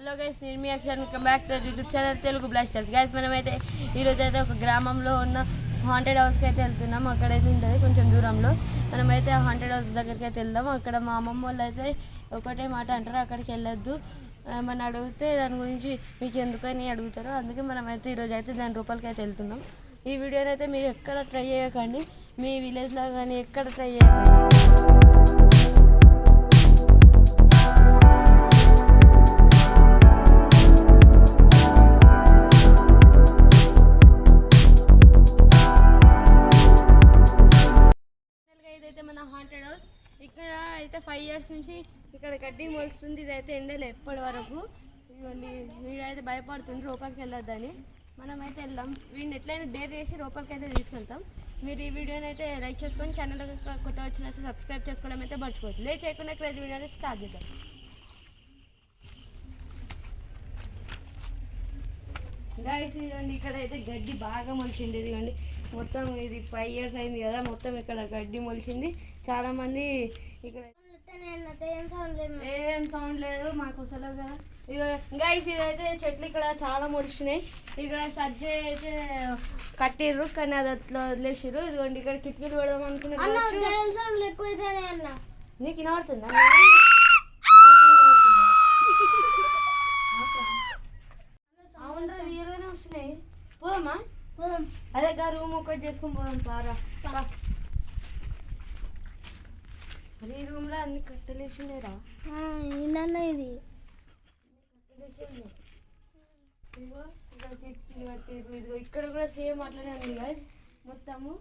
Hello guys, నేను మీ Akshar. Welcome back to YouTube channel Telugu Blasters. Guys, మనమైతే ఈరోజు అయితే ఒక గ్రామంలో ఉన్న హాంటెడ్ హౌస్కి అయితే వెళ్తున్నాం. అక్కడైతే ఉంటుంది కొంచెం దూరంలో. మనమైతే ఆ హాంటెడ్ హౌస్ దగ్గరికి అయితే వెళ్దాం. అక్కడ మా అమ్మమ్మ వాళ్ళు అయితే ఒకటే మాట అంటారు, అక్కడికి వెళ్ళొద్దు మన అడిగితే దాని గురించి మీకు ఎందుకని అడుగుతారు. అందుకే మనమైతే ఈరోజు అయితే దాని రూపాయలకి అయితే వెళ్తున్నాం. ఈ వీడియోని అయితే మీరు ఎక్కడ ట్రై చేయకండి, మీ విలేజ్లో కానీ ఎక్కడ ట్రై చేయకండి. ఇదైతే మన హాంటెడ్ హౌస్. ఇక్కడ అయితే 5 years నుంచి ఇక్కడ గడ్డి మొలుస్తుంది. ఇదైతే ఎండలు ఎప్పటి వరకు. ఇదిగోండి, వీడైతే భయపడుతుంది లోపలికి వెళ్ళొద్దని. మనమైతే వెళ్దాం. వీడిని ఎట్లయినా డేర్ చేసి లోపలికి అయితే తీసుకెళ్తాం. మీరు ఈ వీడియోని అయితే లైక్ చేసుకొని ఛానల్ కొత్త వచ్చిన సబ్స్క్రైబ్ చేసుకోవడం అయితే మర్చిపోతుంది. లేట్ చేయకుండా ఇక్కడ వీడియో అయితే స్టార్ట్ చేద్దాం. గైస్, ఇదిగోండి ఇక్కడ అయితే గడ్డి బాగా మొలిచింది. ఇదిగోండి మొత్తం ఇది 5 years అయింది కదా, మొత్తం ఇక్కడ గడ్డి మొలిచింది. చాలా మంది ఇక్కడ ఏం సౌండ్ లేదు మాకు అసలు కదా. ఇక గైస్, ఇదైతే చెట్లు ఇక్కడ చాలా మొలిచినాయి. ఇక్కడ సజ్జ అయితే కట్టిర్రు, కానీ అది అట్లా వదిలేసిర్రు. ఇదిగోండి ఇక్కడ కిటికీలు పెడదాం అనుకున్నారు. నీకు వినబడుతుందా? అవునరా, రియల్గానే వస్తున్నాయి. పోదామా? అదే గా రూమ్ ఒకటి చేసుకుని పోదాం. పారా అదే రూమ్ లో అన్ని కట్టలేసిండేరా. ఇది ఇదిగో ఇక్కడ కిటికీలు కట్టిర్రు. ఇదిగో ఇక్కడ కూడా సేమ్ అట్లనే ఉంది గైస్. మొత్తము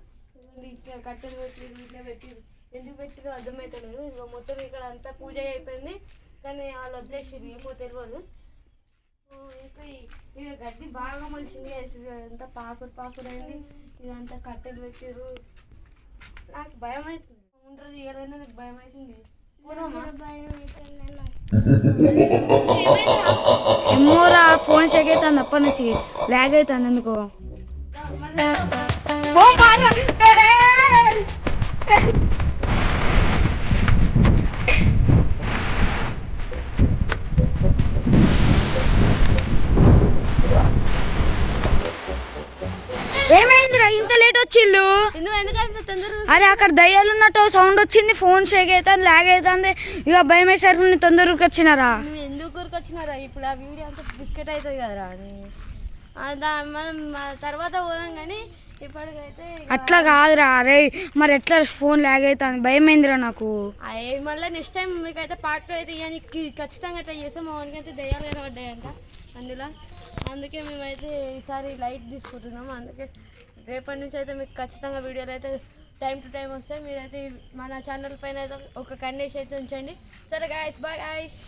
ఇట్లా కట్టెలు పెట్టిర్రు, ఇట్లా పెట్టిర్రు. ఎందుకు పెట్టిర్రు అర్థమవుతలేదు. ఇదిగో మొత్తం ఇక్కడ అంతా పూజ అయిపోయింది, కానీ వాళ్ళు వదిలేసిర్రు, ఏమో తెలియదు. ఇంకా ఇక గడ్డి బాగా మనిషింది. ఇదంతా పాకుడు అయింది. ఇదంతా కట్టెలు పెట్టారు. నాకు భయం అవుతుంది. ఉండరు ఏదైనా నాకు భయం అవుతుంది. ఏమోరా, ఫోన్ షేక్ అవుతుంది అప్పటి నుంచి, లాగ్ అవుతుంది ఎందుకో. ఏమైందిరా ఇంత లేట్ వచ్చిళ్ళు? అరే అక్కడ దయ్యాలు ఉన్నట్టు సౌండ్ వచ్చింది, ఫోన్ షేక్ అవుతుంది, లాగ్ అవుతుంది. ఇక భయం వేసారు తొందరగా వచ్చినారా? ఎందుకు వచ్చినారా? ఇప్పుడు ఆ వీడియో అంతా బిస్కెట్ అవుతుంది కదరా. మనం తర్వాత పోదాం, కానీ ఇప్పటికైతే అట్లా కాదురా. అరే మరి ఎట్లా ఫోన్ లాగ్ అవుతుంది, భయం అయిందిరా నాకు. మళ్ళీ నెక్స్ట్ టైం మీకైతే పార్ట్ అయితే ఇవన్నీ ఖచ్చితంగా ట్రై చేస్తాం. మా వానికి అయితే దయ్యాలు కనబడ్డాయంట అందుకే మేమైతే ఈసారి లైట్ తీసుకుంటున్నాము. అందుకే రేపటి నుంచి అయితే మీకు ఖచ్చితంగా వీడియోలు అయితే టైం టు టైం వస్తాయి. మీరైతే మన ఛానల్ పైన అయితే ఒక కండిషన్ అయితే ఉంచండి. సరే గాయస్, బాయ్ గాయస్.